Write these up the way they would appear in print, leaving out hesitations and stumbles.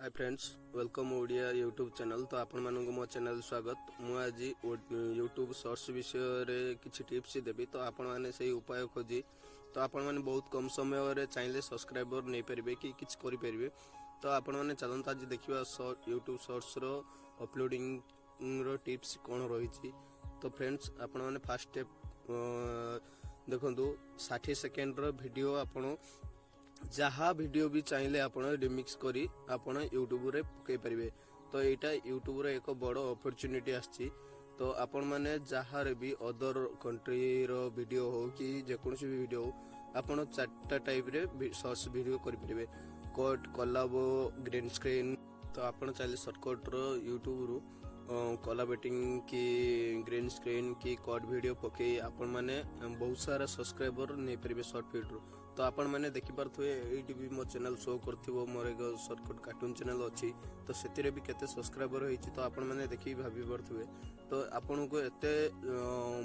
Hi friends welcome Odia YouTube channel. तो आपण मानक मो चैनल स्वागत। मु आज यूट्यूब शॉर्ट्स विषय रे किछि टिप्स देबी। तो आपण माने सही उपाय खोजी तो आपण माने बहुत कम समय रे चाहिले सब्सक्राइबर नै परिबे कि किछि करि परिबे। तो आपण माने चलंत आज देखिबा यूट्यूब शॉर्ट्स रो अपलोडिंग रो टिप्स कोन रहिछि। तो फ्रेंड्स आपण माने फर्स्ट स्टेप देखंतु 60 सेकंड रो वीडियो आपण जहाँ वीडियो भी चाहिए आप रिमिक्स करी आपण यूट्यूब रे पकई पारे। तो यहाँ यूट्यूब रे एक बड़ अपॉर्चुनिटी आछि। तो आपण माने जहाँ भी अदर कंट्री रो वीडियो हो कि जेकोसी भी वीडियो हो आपण 4टा टाइप रे शॉर्ट्स वीडियो करि परिबे। Cut collab green screen. तो आपण चाहिए शॉर्टकट रो यूट्यूब रो कोलाबरेटिंग की ग्रीन स्क्रीन की कट वीडियो पकई आपण माने बहुत सारा सब्सक्राइबर नै परिबे शॉर्ट वीडियो। तो आपण मैंने देखी पारे ये भी मो चैनल शो कर मोर एक शॉर्टकट कार्टून चैनल अच्छी। तो से भी केते सब्सक्राइबर होती तो आपण मैंने देखी भाभी पारे। तो आपण को एते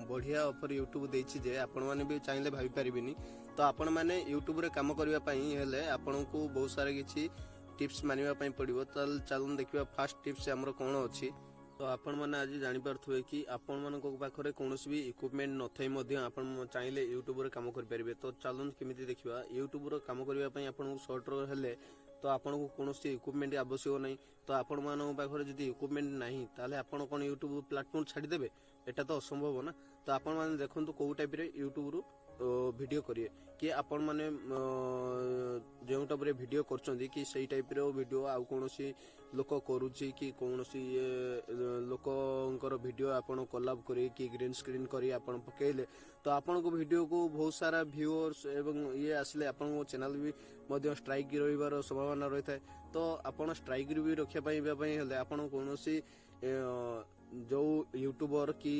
बढ़िया ऑफर यूट्यूब देछि जे आपण माने भी चाहिए भाभी पारिबिनी। तो आपण माने यूट्यूब रे काम करबा पई हेले आपण को बहुत सारा किछि टिप्स मानिबा पई पड़िबो। तो चलन देखिबा फर्स्ट टिप्स हमर कोन अछि। तो आपण माने आज जानि पारथुवे कि आपण मानको पाखरे कोनोसी भी इक्विपमेंट नथै मध्य आपण चाहिले यूट्यूब रे काम कर परिबे। तो चलन केमिति देखिबा यूट्यूब रो काम करिया पई आपण शॉर्ट रो हेले तो आपण को कोनोसी इक्विपमेंट आवश्यक नै। तो आपण मानको पाखरे जदि इक्विपमेंट नाही ताले आपण कोन यूट्यूब प्लेटफॉर्म छाडी देबे एटा तो असंभव ना। तो आपण माने देखंतु को टाइप रे यूट्यूब रो वीडियो करिए कि आपण माने जो टाइप रे वीडियो करचंदी कि सही टाइप रो वीडियो आ कोनोसी लोक करूची कि कोनोसी लोकंकर वीडियो आपण कोलाब करी कि ग्रीन स्क्रीन करी आपण पकेले। तो आपण को वीडियो को बहुत सारा व्यूअर्स एवं ये आसले आपण को चैनल भी मध्य स्ट्राइक रहिबार संभावना रही थाए। तो आपण स्ट्राइक भी रखिया पई हेले आपण कोनोसी जो यूट्यूबर कि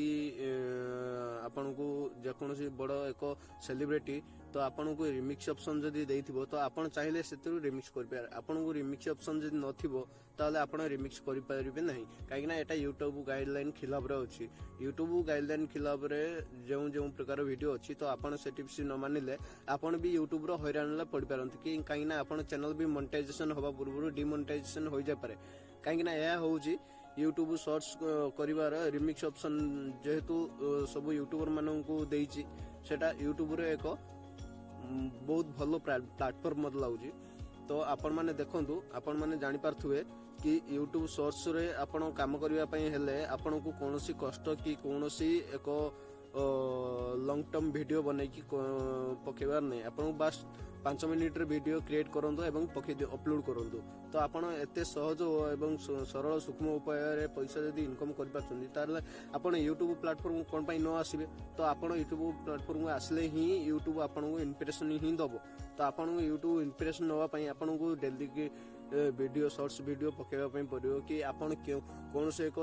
आपण को जेकोसी बड़ एक सेलिब्रिटी तो आपण को रिमिक्स ऑप्शन जदि देइथिबो तो आपण चाहिले सेतु रिमिक्स कर पार। आपण को रिमिक्स ऑप्शन जदि नथिबो ताले आपण रिमिक्स करि पारिबे नहीं काहे ना एटा यूट्यूब गाइडलाइन खिलाफ रे अछि। यूट्यूब गाइडलाइन खिलाफ रे जो प्रकार वीडियो अछि तो आपण से टिप्स न मानिले आपण भी यूट्यूब रो हैरान ला पड़ी पारंत कि काहे ना आपण चैनल भी मोनेटाइजेशन होबा पूर्व डिमोनेटाइजेशन हो जाय पारे। काहे ना या होउची यूट्यूब शॉर्ट्स करिवार रिमिक्स ऑप्शन जेहेतु सब यूट्यूबर मानन को देइची सेटा यूट्यूब रे एक बहुत भलो प्लेटफॉर्म मत लाउची। तो आपण माने देखंतु आपण माने जानि पारथुवे कि यूट्यूब शॉर्ट्स रे आपण काम करिवा पई हेले आपण को कोनोसी कष्ट कि कोनोसी एक लॉन्ग टर्म वीडियो बनै कि पकेबार नै। आपण बस 5 मिनिट रे वीडियो क्रिएट करंदो एवं पके अपलोड करंदो। तो आपण एते सहज एवं सरल सूक्ष्म उपाय रे पैसा जदी इनकम कर पाछंदी ताले आपण यूट्यूब प्लेटफॉर्म कोन पई न आसीबे। तो आपण यूट्यूब प्लेटफॉर्म आसले ही यूट्यूब आपण को इंप्रेशन ही दबो। तो आपण यूट्यूब इंप्रेशन नवा पई आपण को डेली के वीडियो शॉर्ट्स वीडियो पकेबा पई पड़ियो कि आपण कोन से एक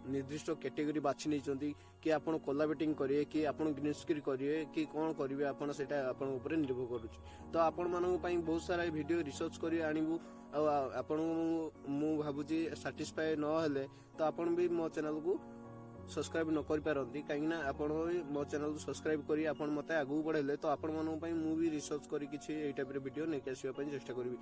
निर्दिष्ट कैटेगरी बाछि नै चंदी कि आपण कोलाबरेटिंग करिए कि आपण ग्रीन स्क्रीन करिए कि कोन करिवे आपण सेटा आपण ऊपर निर्भर करूची। तो आपण मानक पई बहुत सारा वीडियो रिसर्च करी आनिबु आपण मु भाबुची सैटिस्फाई न हेले तो आपण भी मो चैनल को सब्सक्राइब न कर पारंती काहे ना आपण मो चैनल सब्सक्राइब करी आपण मते आगु बढ़ेले तो आपण मानक पई मु भी रिसर्च करी किछि ए टाइप रे वीडियो नै केसिया पई चेष्टा करबी।